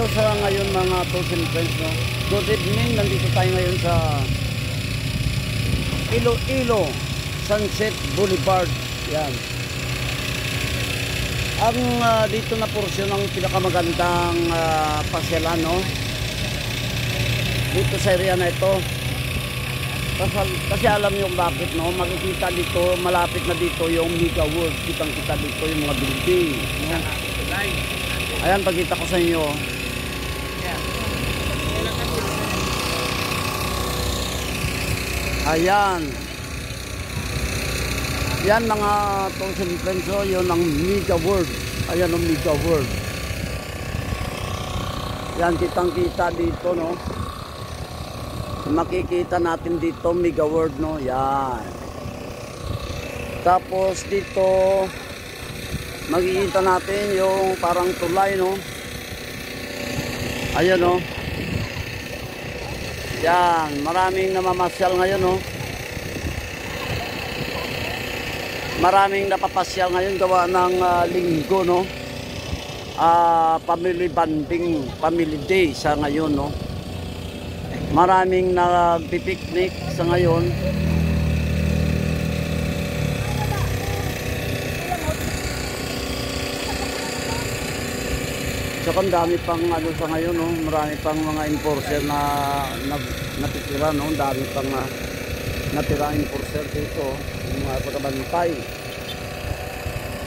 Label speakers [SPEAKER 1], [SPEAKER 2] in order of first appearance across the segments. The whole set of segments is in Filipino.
[SPEAKER 1] Hello sa ngayon mga tools and friends, no? Good evening, nandito tayo ngayon sa Iloilo Sunset Boulevard. Yan. Ang dito na porsyon ng pinakamagandang pasyalan, no? Dito sa area na ito. Kasi alam niyo bakit, no? Makikita dito, malapit na dito yung Mega World. Kitang-kita dito yung mga building, no? Ayan, pagkita ko sa inyo. Ayan. Yan mga tools and friends, oh, yun ang Mega World. Ayan ang Mega World. Yan, kitang-kita dito, no? Makikita natin dito Mega World, no? Yan. Tapos dito makikita natin yung parang tulay, no? Ayan, no? Yan, maraming namamasyal ngayon, no? Maraming napapasyal ngayon gawa ng linggo, no? Family bonding, family day sa ngayon, no? Maraming nagpipiknik sa ngayon. Saka ang dami pang ano sa ngayon, no? Marami pang mga enforcer na natitira, no? Dami pang natira enforcer dito, yung mga pagkabantay.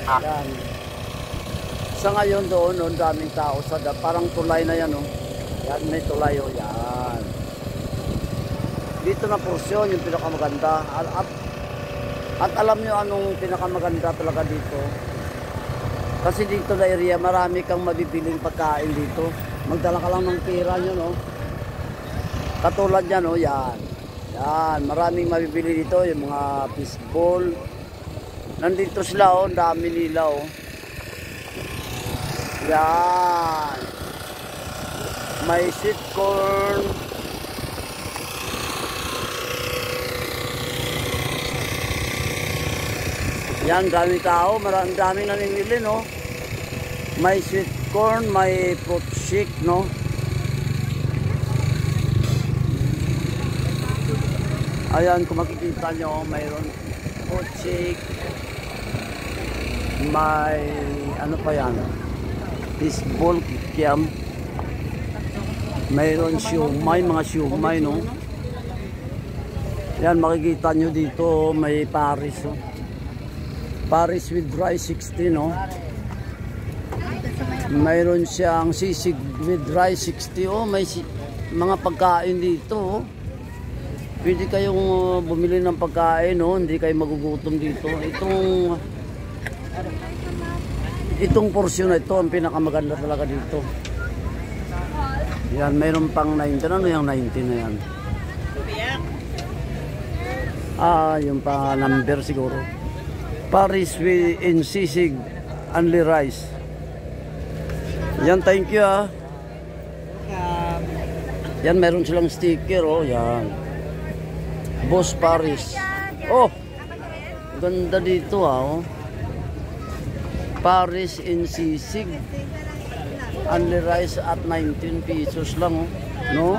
[SPEAKER 1] Yan. Sa ngayon doon, no, daming tao sa parang tulay na yan, no? Yan, may tulay, oh, yan. Dito na porsyon yung pinakamaganda. At alam nyo anong pinakamaganda talaga dito? Kasi dito na area, marami kang mabibiling pagkain dito. Magdala ka lang ng pera nyo, no? Katulad yan, no? Yan. Yan, maraming mabibili dito. Yung mga fishball. Nandito sila, oh. Dami nila, oh. Yan. May sweet corn. Yan, dami tao, daming namimili, no? May sweet corn, may fruit shake, no? Ayan, kung makikita nyo, mayroon fruit shake. May, ano pa yan? Fishball, kikiam. Mayroon siumay, mga siumay, no? Yan, makikita nyo dito, may Paris, no? Paris with rice 60, no? Mayroon siyang sisig with rice 60, oh. May mga pagkain dito, oh. Pwede kayong bumili ng pagkain, no? Hindi kayo magugutom dito. Itong porsyon na ito ang pinakamaganda talaga dito. Yan, mayroon pang 19. Ano yung 19 na yan? Yung pa number siguro. Paris with in sisig only rice. Yan, thank you, ah. Yan, meron silang sticker, oh. Yan. Boss Paris. Oh, ganda dito, ah, oh. Paris in sisig only rice at 19 pesos lang, oh. No?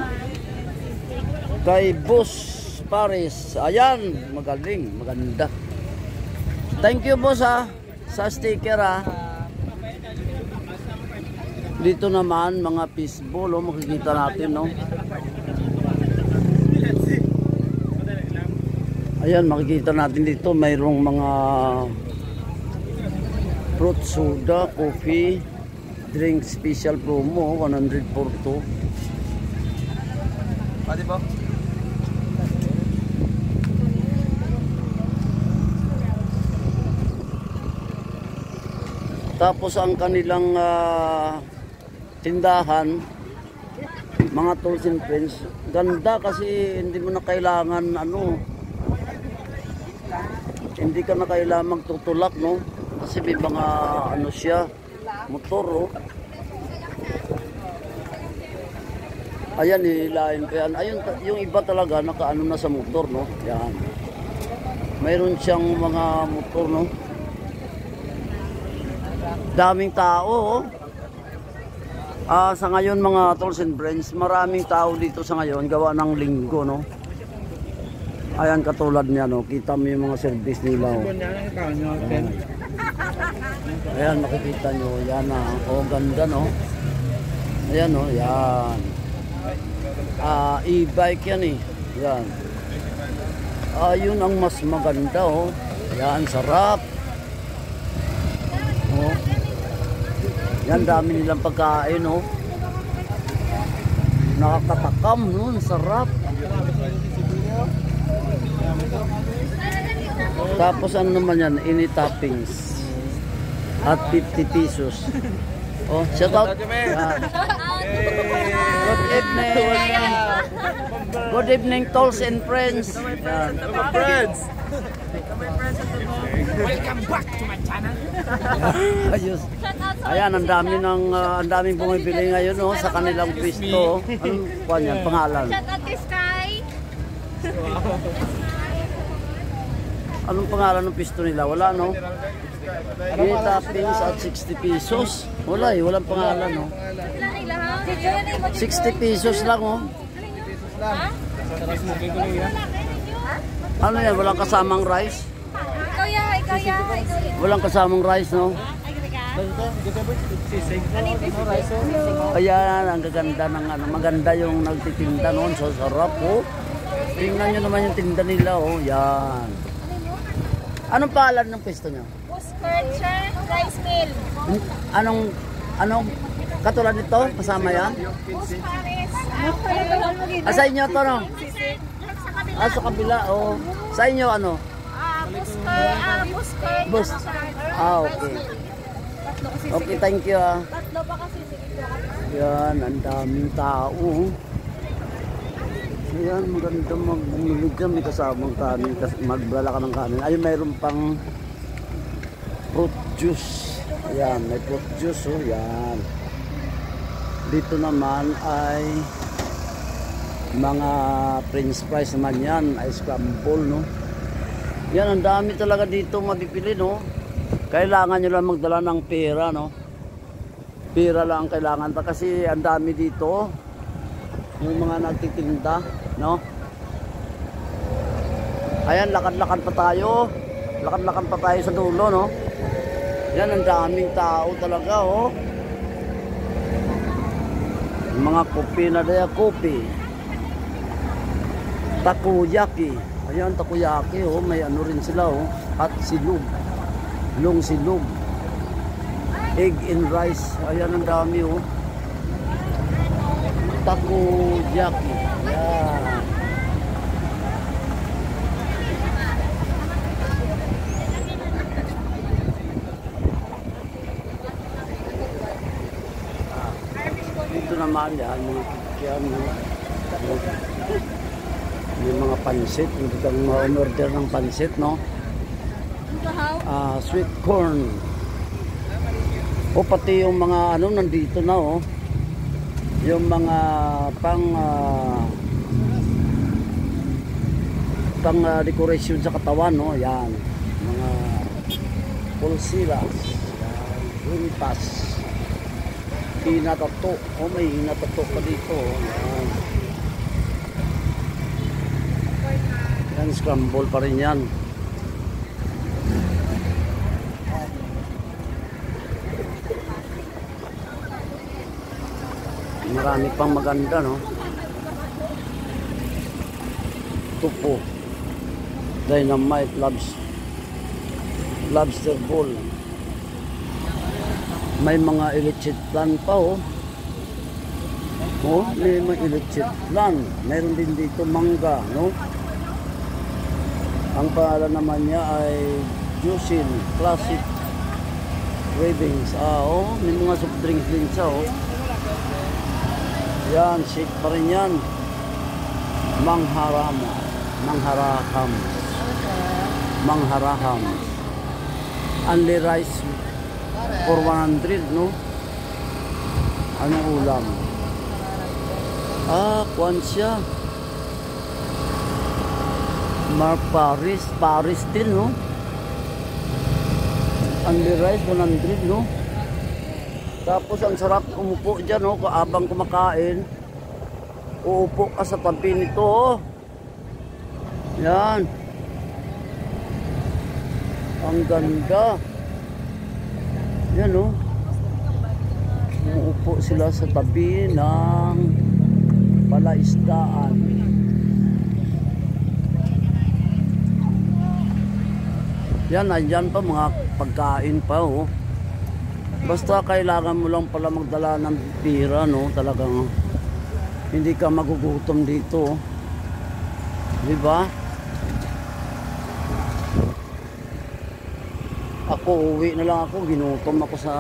[SPEAKER 1] Kay Boss Paris. Ayan, magaling, maganda. Thank you, boss, ha, sa sticker, ha. Dito naman mga fishball, oh, makikita natin, no? Ayan, makikita natin dito mayroong mga fruit soda, coffee, drink special promo, 100 for 2. Pwede po? Tapos ang kanilang tindahan, mga tools and friends, ganda kasi hindi mo na kailangan hindi ka na kailangan magtutulak, no? Kasi may mga siya, motor, oh. Ayan, hihilahin ko yan. Ayun, yung iba talaga nakaano na sa motor, no? Yan. Mayroon siyang mga motor, no? Daming tao, oh. Sa ngayon mga tolls and friends, maraming tao dito sa ngayon gawa ng linggo, no? Ayan, katulad niya, no? Kita mo yung mga service nila, oh. Ayan, makikita nyo. Yan, oh, ganda, no? Ayan, oh, yan. E-bike yan, eh. Yan. Yun ang mas maganda, oh. Yan, sarap. Oh. Yan, dami nilang pagkain, oh. Nakakatakam, no? Sarap. Tapos ano naman yan, ini toppings at 50 pesos. Oh, shout out. Good evening. Good evening, tolls and friends.
[SPEAKER 2] Welcome back to my channel.
[SPEAKER 1] Ayos. Ayan, ang daming bumibili ngayon, oh, sa kanilang pwesto. Anong kanya, pangalan?
[SPEAKER 3] Shout out kay Sky.
[SPEAKER 1] Anong pangalan ng pisto nila? Wala, no? Ini toppings at 60 pesos. Wala, eh. Walang pangalan, no? 60 pesos lang, oh. Ano yan? Walang kasamang rice?
[SPEAKER 3] Ikaw ya.
[SPEAKER 1] Walang kasamang rice, no? Ayan, ang gaganda ng ano. Maganda yung nagtitinda noon. So, sarap, oh. Tingnan nyo naman yung tinda nila, oh. Yan. Anong pangalan ng pwesto nyo?
[SPEAKER 3] Puskercher Rice Mill.
[SPEAKER 1] Anong katulad nito? Kasama yan?
[SPEAKER 3] Puspares.
[SPEAKER 1] Sa inyo to, no? Sa kabila, oh. Sa inyo, ano?
[SPEAKER 3] Pusker.
[SPEAKER 1] Bus. Okay. Okay, thank you, ah.
[SPEAKER 3] Tatlo pa kasi.
[SPEAKER 1] Yan, ang daming tao. Ayan, maganda magbumili ka, may kasamang kanin, magdala ka ng kanin. Ay, mayroon pang fruit juice. Ayan, may fruit juice, oh, yan. Dito naman ay mga french fries naman yan, ay scramble, no? Yan, ang dami talaga dito mabibili, no? Kailangan nyo lang magdala ng pera, no? Pera lang kailangan pa kasi ang dami dito. Yung mga nagtitinda, no? Ayan, lakad-lakad pa tayo. Lakad-lakad pa tayo sa dulo, no? Yan, ang daming tao talaga, oh. Mga kopi na daya kopi. Takoyaki. Ayan, takoyaki, oh. May ano rin sila, oh. At silog. Long silog. Egg and rice. Ayan, ang dami, oh. Takoyaki. Yan. Dito naman yan, mga kikyan, may mga pansit. Hindi kang ma-order ng pansit, no? Sweet corn. O pati yung mga ano nandito na, oh. Yung mga pang decoration sa katawan, no? Yan. Mga pulsiras. Yan. Rimpas. Hinatato. Oh, may hinatato pa dito. Yan. Yan, scramble pa rin yan. Marami pang maganda, no? Tupo. Dynamite lobster bowl. May mga illicit plan pa, oh. Oh, may mga illicit plan. Mayroon din dito mangga, no? Ang pangalan naman niya ay Juicin Classic Cravings. Oh, may mga soft drinks din siya, oh. Yan, shake pa rin yan. Mangharaham. Only rice for 100, no? Anong ulam? Kwan siya. Paris din, no? Only rice 100, no? Tapos ang sarap umupo dyan, oh, habang kumakain. Uupo ka sa tabi nito, oh. Yan. Ang ganda. Yan, oh. Uupo sila sa tabi ng palaisdaan. Yan, andyan pa mga pagkain pa, oh. Basta kailangan mo lang pala magdala ng pira, no? Talagang hindi ka magugutom dito, oh. Di ba? Ako, uwi na lang ako. Ginutom ako sa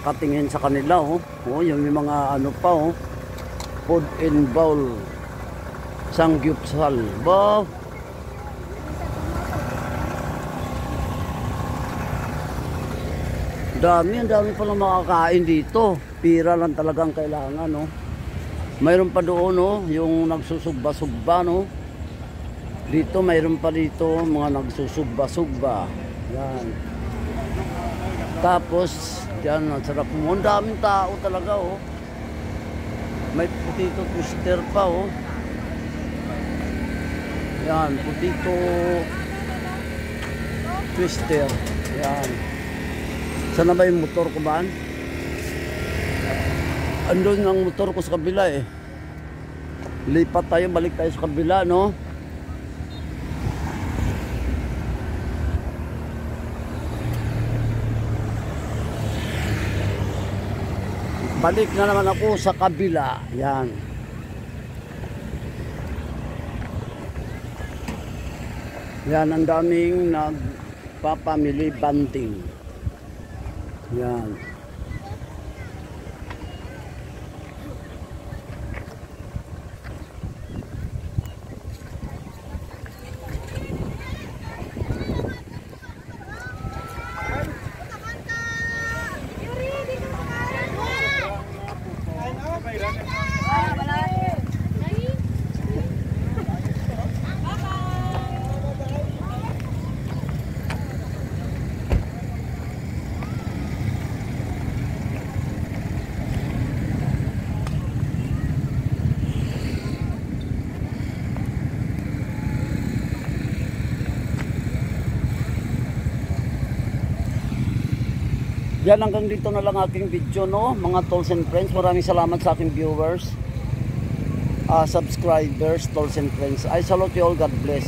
[SPEAKER 1] katingin sa kanila, oh. Oh, yung mga ano pa, oh. Food and bowl. Sangyupsal. Ba? Ang dami palang makakain dito. Pira lang talagang kailangan, no? Mayroon pa doon, no? Yung nagsusugba-sugba, no? Dito, mayroon pa dito mga nagsusugba-sugba. Yan. Tapos, yan, ang sarap mo. Ang daming tao talaga, oh. May potato twister pa, oh. Yan, potato twister. Yan. Sana ba yung motor ko ba? Andun ang motor ko sa kabila, eh. Lipat tayo, balik tayo sa kabila, no? Balik na naman ako sa kabila. Yan. Yan, ang daming nagpapamili banting. Yan. Yan, hanggang dito na lang aking video, no, mga tolls and friends. Maraming salamat sa aking viewers, subscribers, tolls and friends. I salute you all. God bless.